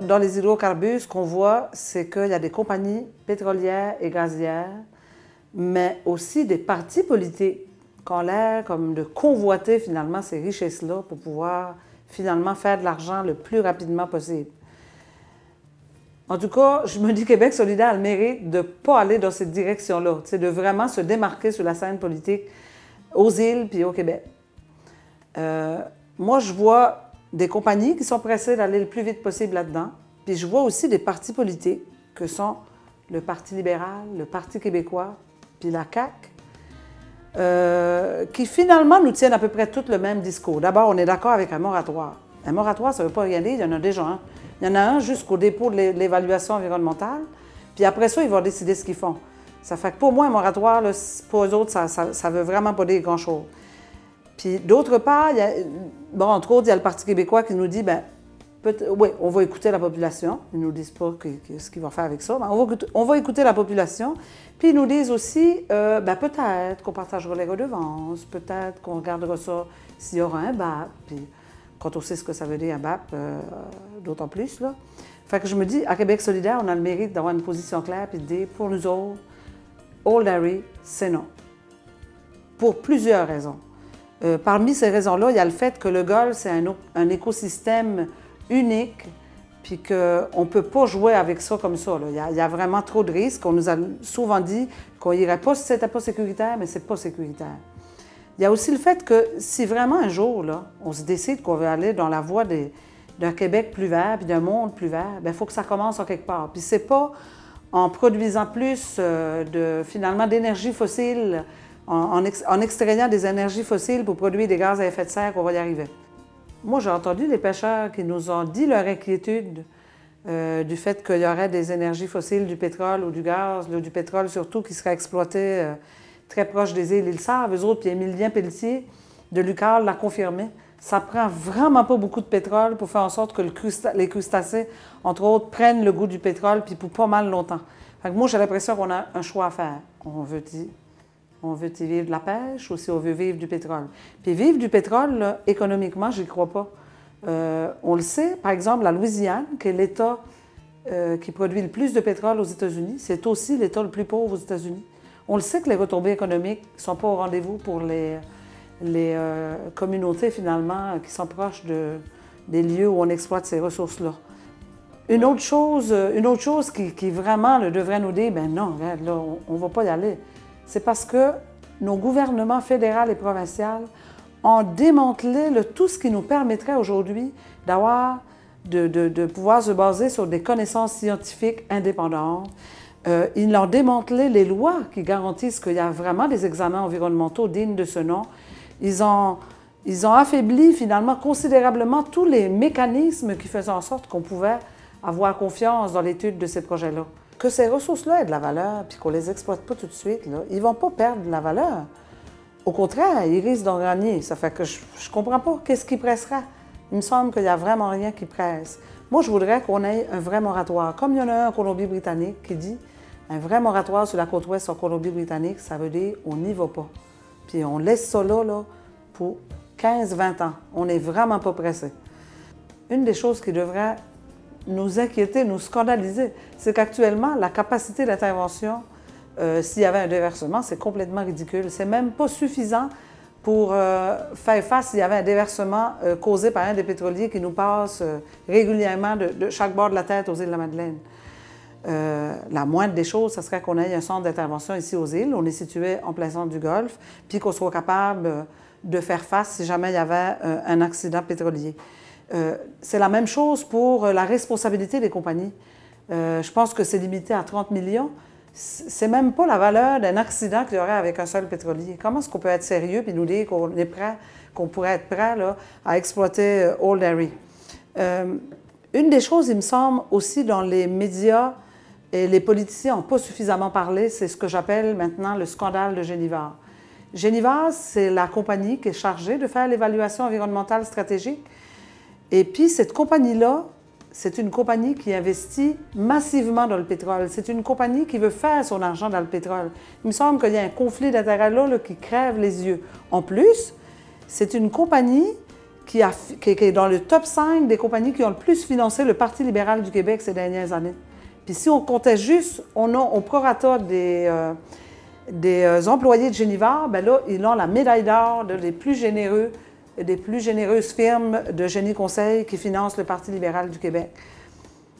Dans les hydrocarbures, ce qu'on voit, c'est qu'il y a des compagnies pétrolières et gazières, mais aussi des partis politiques qui ont l'air comme de convoiter finalement ces richesses-là pour pouvoir finalement faire de l'argent le plus rapidement possible. En tout cas, je me dis Québec solidaire a le mérite de ne pas aller dans cette direction-là, de vraiment se démarquer sur la scène politique aux îles puis au Québec. Moi, je vois des compagnies qui sont pressées d'aller le plus vite possible là-dedans, puis je vois aussi des partis politiques que sont le Parti libéral, le Parti québécois, puis la CAQ, qui finalement nous tiennent à peu près tous le même discours. D'abord, on est d'accord avec un moratoire. Un moratoire, ça ne veut pas rien dire, il y en a déjà un. Il y en a un jusqu'au dépôt de l'évaluation environnementale, puis après ça, ils vont décider ce qu'ils font. Ça fait que pour moi, un moratoire, là, pour eux autres, ça ne veut vraiment pas dire grand-chose. Puis d'autre part, entre autres, il y a le Parti québécois qui nous dit, oui, on va écouter la population. Ils ne nous disent pas ce qu'ils vont faire avec ça, mais on va écouter la population. Puis ils nous disent aussi, peut-être qu'on partagera les redevances, peut-être qu'on regardera ça s'il y aura un BAP. Puis quand on sait ce que ça veut dire un BAP, d'autant plus, là. Fait que je me dis, à Québec solidaire, on a le mérite d'avoir une position claire puis de dire, pour nous autres, Old Harry, c'est non. Pour plusieurs raisons. Parmi ces raisons-là, il y a le fait que le golfe, c'est un écosystème unique, puis qu'on ne peut pas jouer avec ça comme ça. Il y a vraiment trop de risques. On nous a souvent dit qu'on n'irait pas si ce n'était pas sécuritaire, mais ce n'est pas sécuritaire. Il y a aussi le fait que si vraiment un jour, là, on se décide qu'on veut aller dans la voie d'un Québec plus vert, puis d'un monde plus vert, il faut que ça commence en quelque part. Puis c'est pas en produisant plus finalement d'énergie fossile, en extrayant des énergies fossiles pour produire des gaz à effet de serre qu'on va y arriver. Moi, j'ai entendu des pêcheurs qui nous ont dit leur inquiétude du fait qu'il y aurait des énergies fossiles, du pétrole ou du gaz, du pétrole surtout, qui serait exploité très proche des îles. Ils le savent, eux autres, puis Émilien Pelletier de l'UQAL l'a confirmé. Ça prend vraiment pas beaucoup de pétrole pour faire en sorte que les crustacés, entre autres, prennent le goût du pétrole, puis pour pas mal longtemps. Fait que moi, j'ai l'impression qu'on a un choix à faire. On veut y vivre de la pêche ou si on veut vivre du pétrole. Puis vivre du pétrole, là, économiquement, j'y crois pas. On le sait, par exemple, la Louisiane, qui est l'État qui produit le plus de pétrole aux États-Unis, c'est aussi l'État le plus pauvre aux États-Unis. On le sait que les retombées économiques ne sont pas au rendez-vous pour les communautés, finalement, qui sont proches des lieux où on exploite ces ressources-là. Une autre chose qui vraiment devrait nous dire, ben non, regarde, là, on ne va pas y aller. C'est parce que nos gouvernements fédéral et provincial ont démantelé tout ce qui nous permettrait aujourd'hui de pouvoir se baser sur des connaissances scientifiques indépendantes. Ils ont démantelé les lois qui garantissent qu'il y a vraiment des examens environnementaux dignes de ce nom. Ils ont affaibli finalement considérablement tous les mécanismes qui faisaient en sorte qu'on pouvait avoir confiance dans l'étude de ces projets-là. Que ces ressources-là aient de la valeur, puis qu'on ne les exploite pas tout de suite, là, ils ne vont pas perdre de la valeur. Au contraire, ils risquent d'en gagner. Ça fait que je ne comprends pas qu'est-ce qui pressera. Il me semble qu'il n'y a vraiment rien qui presse. Moi, je voudrais qu'on ait un vrai moratoire. Comme il y en a un en Colombie-Britannique qui dit un vrai moratoire sur la côte ouest en Colombie-Britannique, ça veut dire on n'y va pas. Puis on laisse ça là pour 15-20 ans. On n'est vraiment pas pressé. Une des choses qui devrait nous inquiéter, nous scandaliser, c'est qu'actuellement, la capacité d'intervention, s'il y avait un déversement, c'est complètement ridicule. C'est même pas suffisant pour faire face s'il y avait un déversement causé par un des pétroliers qui nous passe régulièrement de chaque bord de la tête aux îles de la Madeleine. La moindre des choses, ce serait qu'on ait un centre d'intervention ici aux îles. On est situé en plein centre du Golfe, puis qu'on soit capable de faire face si jamais il y avait un accident pétrolier. C'est la même chose pour la responsabilité des compagnies. Je pense que c'est limité à 30 millions. C'est même pas la valeur d'un accident qu'il y aurait avec un seul pétrolier. Comment est-ce qu'on peut être sérieux et nous dire qu'on est prêt, qu'on pourrait être prêt là, à exploiter Old Harry? Une des choses, il me semble, aussi dans les médias et les politiciens n'ont pas suffisamment parlé, c'est ce que j'appelle maintenant le scandale de Génivard. Génivard, c'est la compagnie qui est chargée de faire l'évaluation environnementale stratégique. Et puis, cette compagnie-là, c'est une compagnie qui investit massivement dans le pétrole. C'est une compagnie qui veut faire son argent dans le pétrole. Il me semble qu'il y a un conflit d'intérêts là qui crève les yeux. En plus, c'est une compagnie qui est dans le top 5 des compagnies qui ont le plus financé le Parti libéral du Québec ces dernières années. Puis si on comptait juste au prorata des employés de Génivard, bien là, ils ont la médaille d'or des plus généreuses firmes de génie conseil qui financent le Parti libéral du Québec.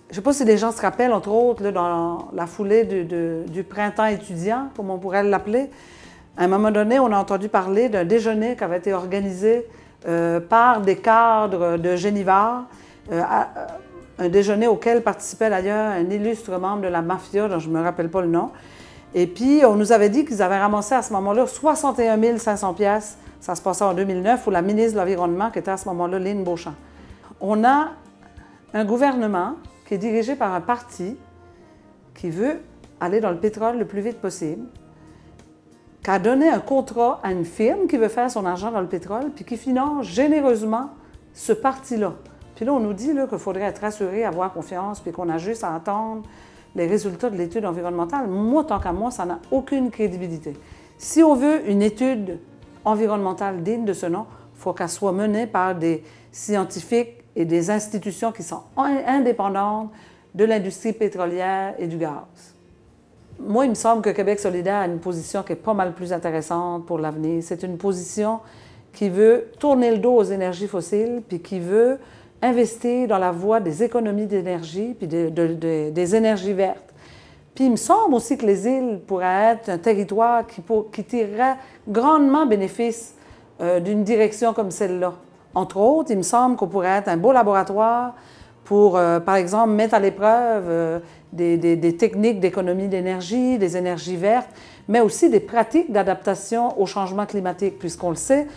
Je ne sais pas si les gens se rappellent, entre autres, là, dans la foulée du printemps étudiant, comme on pourrait l'appeler, à un moment donné, on a entendu parler d'un déjeuner qui avait été organisé par des cadres de Génivard, un déjeuner auquel participait d'ailleurs un illustre membre de la mafia, dont je ne me rappelle pas le nom. Et puis, on nous avait dit qu'ils avaient ramassé à ce moment-là 61 500 pièces. Ça se passait en 2009, où la ministre de l'Environnement, qui était à ce moment-là Lynn Beauchamp. On a un gouvernement qui est dirigé par un parti qui veut aller dans le pétrole le plus vite possible, qui a donné un contrat à une firme qui veut faire son argent dans le pétrole, puis qui finance généreusement ce parti-là. Puis là, on nous dit qu'il faudrait être rassuré, avoir confiance, puis qu'on a juste à attendre les résultats de l'étude environnementale. Moi, tant qu'à moi, ça n'a aucune crédibilité. Si on veut une étude environnementale digne de ce nom, il faut qu'elle soit menée par des scientifiques et des institutions qui sont indépendantes de l'industrie pétrolière et du gaz. Moi, il me semble que Québec solidaire a une position qui est pas mal plus intéressante pour l'avenir. C'est une position qui veut tourner le dos aux énergies fossiles, puis qui veut investir dans la voie des économies d'énergie, puis des énergies vertes. Puis il me semble aussi que les îles pourraient être un territoire qui tirerait grandement bénéfice d'une direction comme celle-là. Entre autres, il me semble qu'on pourrait être un beau laboratoire pour, par exemple, mettre à l'épreuve des techniques d'économie d'énergie, des énergies vertes, mais aussi des pratiques d'adaptation au changement climatique, puisqu'on le sait,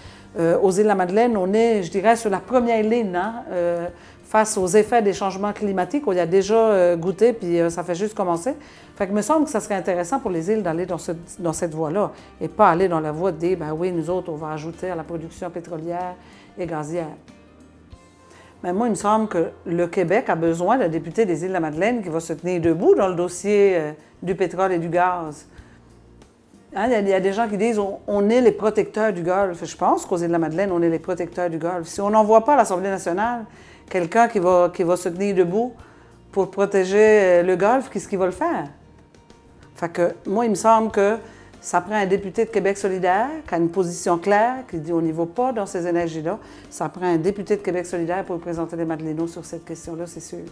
aux îles de la Madeleine, on est, je dirais, sur la première ligne face aux effets des changements climatiques. On y a déjà goûté, puis ça fait juste commencer. Fait que me semble que ça serait intéressant pour les îles d'aller dans cette voie-là et pas aller dans la voie de dire, ben oui, nous autres, on va ajouter à la production pétrolière et gazière. Mais moi, il me semble que le Québec a besoin d'un député des îles de la Madeleine qui va se tenir debout dans le dossier du pétrole et du gaz. Hein, il y a des gens qui disent on est les protecteurs du Golfe. Je pense qu'aux îles de la Madeleine, on est les protecteurs du Golfe. Si on n'envoie pas à l'Assemblée nationale quelqu'un qui va se tenir debout pour protéger le Golfe, qu'est-ce qu'il va le faire? Fait que moi, il me semble que ça prend un député de Québec solidaire qui a une position claire, qui dit on n'y va pas dans ces énergies-là. Ça prend un député de Québec solidaire pour présenter les Madeleineaux sur cette question-là, c'est sûr.